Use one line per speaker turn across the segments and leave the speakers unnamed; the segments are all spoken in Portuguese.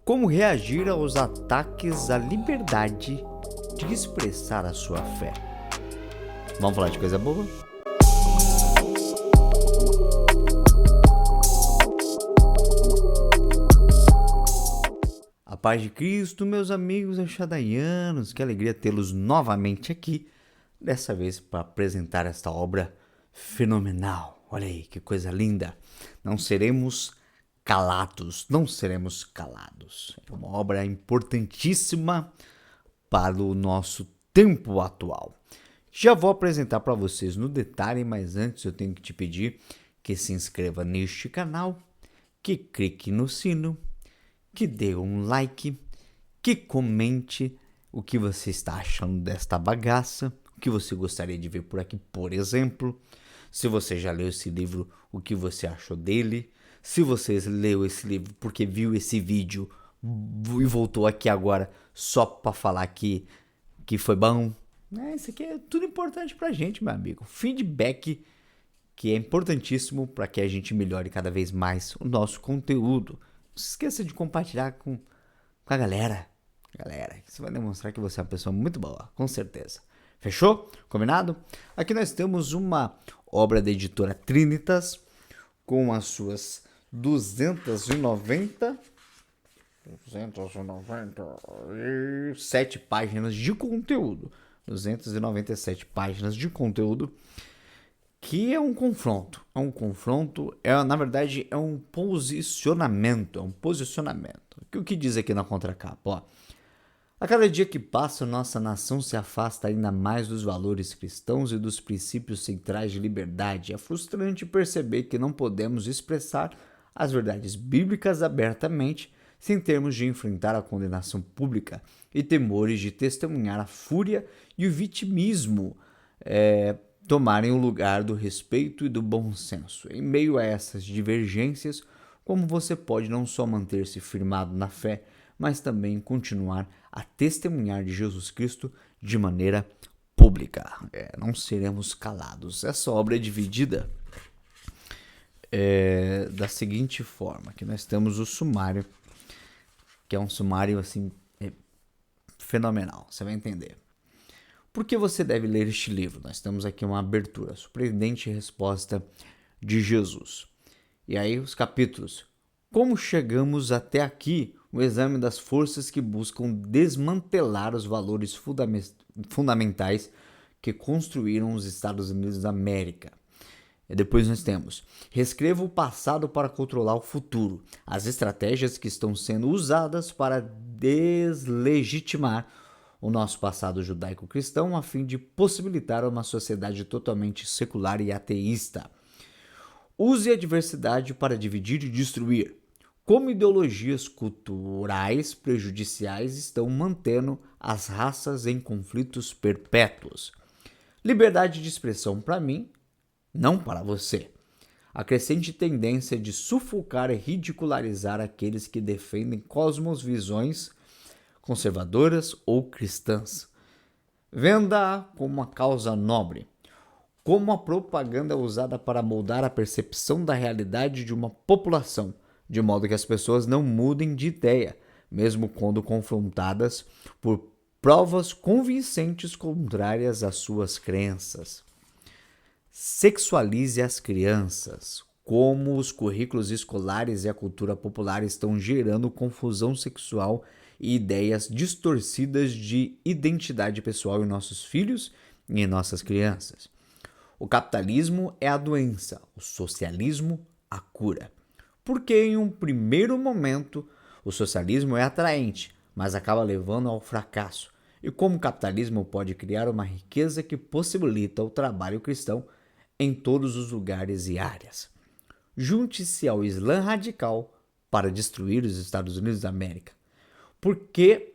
Como reagir aos ataques à liberdade de expressar a sua fé? Vamos falar de coisa boa? A paz de Cristo, meus amigos achadaianos, que alegria tê-los novamente aqui, dessa vez para apresentar esta obra fenomenal. Olha aí, que coisa linda! Não seremos calados, não seremos calados. É uma obra importantíssima para o nosso tempo atual. Já vou apresentar para vocês no detalhe, mas antes eu tenho que te pedir que se inscreva neste canal, que clique no sino, que dê um like, que comente o que você está achando desta bagaça, o que você gostaria de ver por aqui, por exemplo. Se você já leu esse livro, o que você achou dele. Se você leu esse livro porque viu esse vídeo e voltou aqui agora só para falar que foi bom. Isso aqui é tudo importante pra gente, meu amigo. Feedback que é importantíssimo para que a gente melhore cada vez mais o nosso conteúdo. Não se esqueça de compartilhar com a galera. Isso vai demonstrar que você é uma pessoa muito boa, com certeza. Fechou? Combinado? Aqui nós temos uma obra da editora Trinitas com as suas 297 páginas de conteúdo. 297 páginas de conteúdo, que é um confronto. Na verdade, é um posicionamento. O que diz aqui na contracapa? Ó. A cada dia que passa, nossa nação se afasta ainda mais dos valores cristãos e dos princípios centrais de liberdade. É frustrante perceber que não podemos expressar as verdades bíblicas abertamente sem termos de enfrentar a condenação pública e temores de testemunhar a fúria e o vitimismo tomarem o lugar do respeito e do bom senso. Em meio a essas divergências, como você pode não só manter-se firmado na fé, mas também continuar a testemunhar de Jesus Cristo de maneira pública. Não seremos calados. Essa obra é dividida da seguinte forma, que nós temos o sumário, que é um sumário assim fenomenal, você vai entender. Por que você deve ler este livro? Nós temos aqui uma abertura, surpreendente resposta de Jesus. E aí os capítulos. Como chegamos até aqui? O exame das forças que buscam desmantelar os valores fundamentais que construíram os Estados Unidos da América. E depois nós temos: reescreva o passado para controlar o futuro. As estratégias que estão sendo usadas para deslegitimar o nosso passado judaico-cristão a fim de possibilitar uma sociedade totalmente secular e ateísta. Use a diversidade para dividir e destruir. Como ideologias culturais prejudiciais estão mantendo as raças em conflitos perpétuos. Liberdade de expressão para mim, não para você. A crescente tendência de sufocar e ridicularizar aqueles que defendem cosmovisões conservadoras ou cristãs. Venda-a como uma causa nobre. Como a propaganda é usada para moldar a percepção da realidade de uma população, de modo que as pessoas não mudem de ideia, mesmo quando confrontadas por provas convincentes contrárias às suas crenças. Sexualize as crianças. Como os currículos escolares e a cultura popular estão gerando confusão sexual e ideias distorcidas de identidade pessoal em nossos filhos e em nossas crianças. O capitalismo é a doença, o socialismo a cura. Porque em um primeiro momento o socialismo é atraente, mas acaba levando ao fracasso. E como o capitalismo pode criar uma riqueza que possibilita o trabalho cristão em todos os lugares e áreas. Junte-se ao Islã radical para destruir os Estados Unidos da América. Porque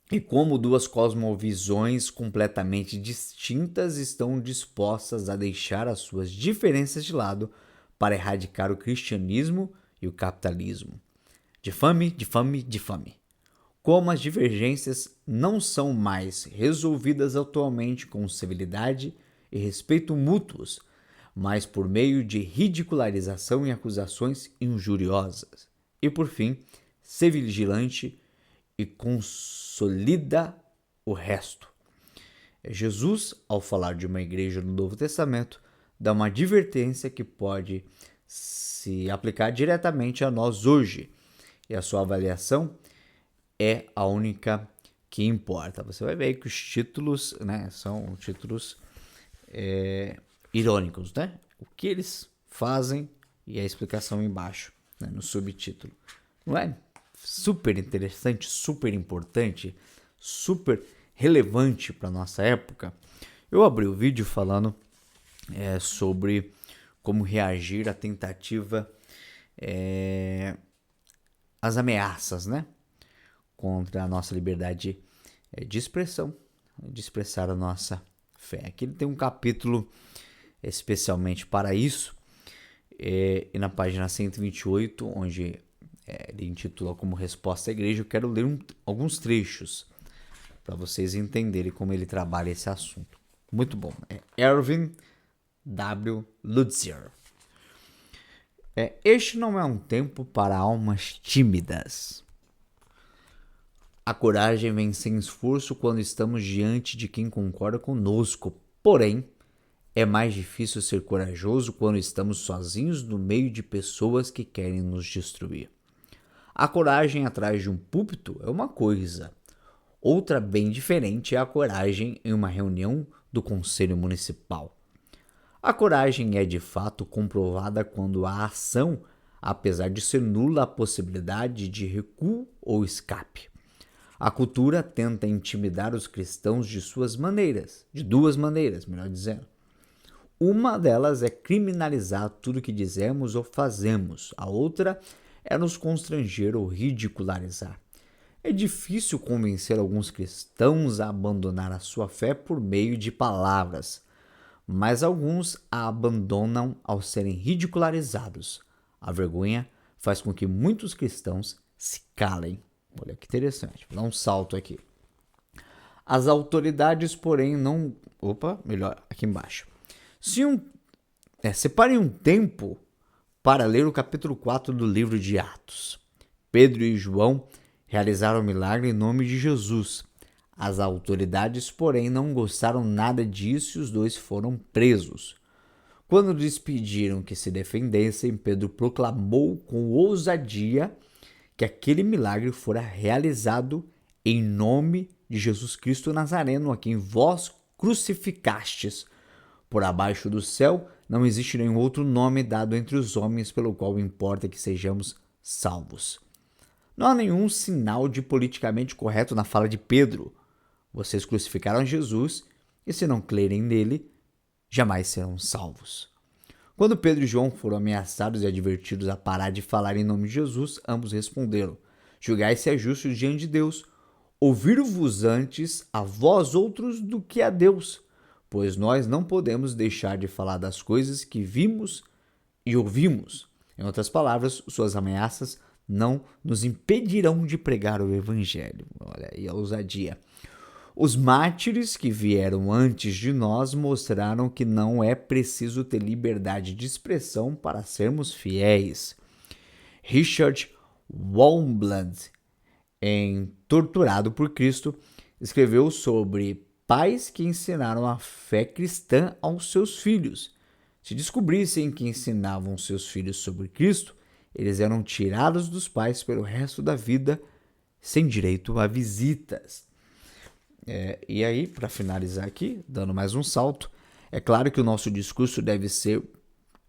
e como duas cosmovisões completamente distintas estão dispostas a deixar as suas diferenças de lado para erradicar o cristianismo e o capitalismo. Difame. Como as divergências não são mais resolvidas atualmente com civilidade e respeito mútuos, mas por meio de ridicularização e acusações injuriosas. E por fim, ser vigilante e consolida o resto. Jesus, ao falar de uma igreja no Novo Testamento, dá uma advertência que pode se aplicar diretamente a nós hoje. E a sua avaliação é a única que importa. Você vai ver que os títulos, né, são títulos irônicos, né? O que eles fazem e a explicação embaixo, né, no subtítulo. Não é super interessante, super importante, super relevante para nossa época? Eu abri o vídeo falando sobre como reagir à tentativa, às ameaças, né, contra a nossa liberdade de expressão, de expressar a nossa fé. Aqui ele tem um capítulo especialmente para isso, e na página 128, onde ele intitula como resposta à igreja, eu quero ler alguns trechos para vocês entenderem como ele trabalha esse assunto. Muito bom. Erwin W. Lutzer. Este não é um tempo para almas tímidas. A coragem vem sem esforço quando estamos diante de quem concorda conosco. Porém, é mais difícil ser corajoso quando estamos sozinhos no meio de pessoas que querem nos destruir. A coragem atrás de um púlpito é uma coisa. Outra bem diferente é a coragem em uma reunião do Conselho Municipal. A coragem é de fato comprovada quando a ação, apesar de ser nula a possibilidade de recuo ou escape. A cultura tenta intimidar os cristãos de duas maneiras, melhor dizendo. Uma delas é criminalizar tudo que dizemos ou fazemos. A outra é nos constranger ou ridicularizar. É difícil convencer alguns cristãos a abandonar a sua fé por meio de palavras, mas alguns a abandonam ao serem ridicularizados. A vergonha faz com que muitos cristãos se calem. Olha que interessante, vou dar um salto aqui. As autoridades, porém, não... aqui embaixo. Separem um tempo para ler o capítulo 4 do livro de Atos. Pedro e João realizaram o milagre em nome de Jesus. As autoridades, porém, não gostaram nada disso e os dois foram presos. Quando lhes pediram que se defendessem, Pedro proclamou com ousadia que aquele milagre fora realizado em nome de Jesus Cristo Nazareno, a quem vós crucificastes. Por abaixo do céu não existe nenhum outro nome dado entre os homens pelo qual importa que sejamos salvos. Não há nenhum sinal de politicamente correto na fala de Pedro. Vocês crucificaram Jesus e, se não crerem nele, jamais serão salvos. Quando Pedro e João foram ameaçados e advertidos a parar de falar em nome de Jesus, ambos responderam: julgai se é justo diante de Deus, ouvir-vos antes a vós outros do que a Deus, pois nós não podemos deixar de falar das coisas que vimos e ouvimos. Em outras palavras, suas ameaças não nos impedirão de pregar o evangelho. Olha aí a ousadia. Os mártires que vieram antes de nós mostraram que não é preciso ter liberdade de expressão para sermos fiéis. Richard Wurmbrand, em Torturado por Cristo, escreveu sobre pais que ensinaram a fé cristã aos seus filhos. Se descobrissem que ensinavam seus filhos sobre Cristo, eles eram tirados dos pais pelo resto da vida, sem direito a visitas. E aí, para finalizar aqui, dando mais um salto, é claro que o nosso discurso deve ser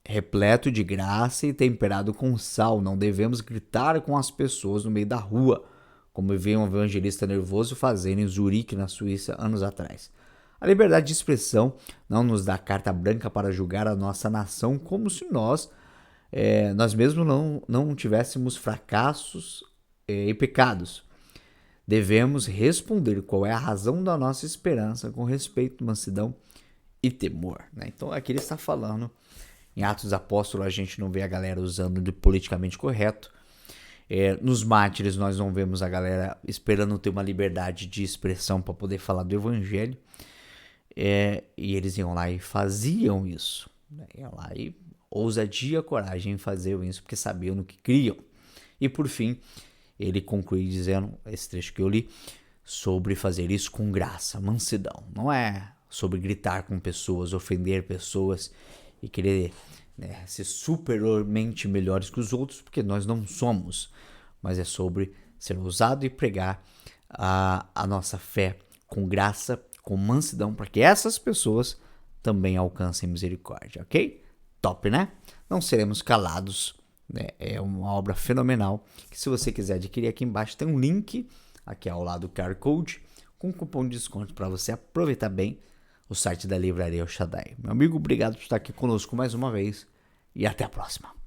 repleto de graça e temperado com sal. Não devemos gritar com as pessoas no meio da rua, como eu vi um evangelista nervoso fazendo em Zurique, na Suíça, anos atrás. A liberdade de expressão não nos dá carta branca para julgar a nossa nação como se nós mesmos não tivéssemos fracassos e pecados. Devemos responder qual é a razão da nossa esperança com respeito, mansidão e temor. Né? Então aqui ele está falando, em Atos dos Apóstolos a gente não vê a galera usando de politicamente correto. Nos mártires nós não vemos a galera esperando ter uma liberdade de expressão para poder falar do evangelho. E eles iam lá e faziam isso. Né? Iam lá e ousadia, coragem em fazer isso, porque sabiam no que criam. E por fim, ele conclui dizendo, esse trecho que eu li, sobre fazer isso com graça, mansidão. Não é sobre gritar com pessoas, ofender pessoas e querer, né, ser superiormente melhores que os outros, porque nós não somos. Mas é sobre ser ousado e pregar a nossa fé com graça, com mansidão, para que essas pessoas também alcancem misericórdia, ok? Top, né? Não seremos calados, né? É uma obra fenomenal, que se você quiser adquirir, aqui embaixo tem um link, aqui ao lado do QR Code, com cupom de desconto para você aproveitar bem o site da Livraria El Shaddai. Meu amigo, obrigado por estar aqui conosco mais uma vez e até a próxima.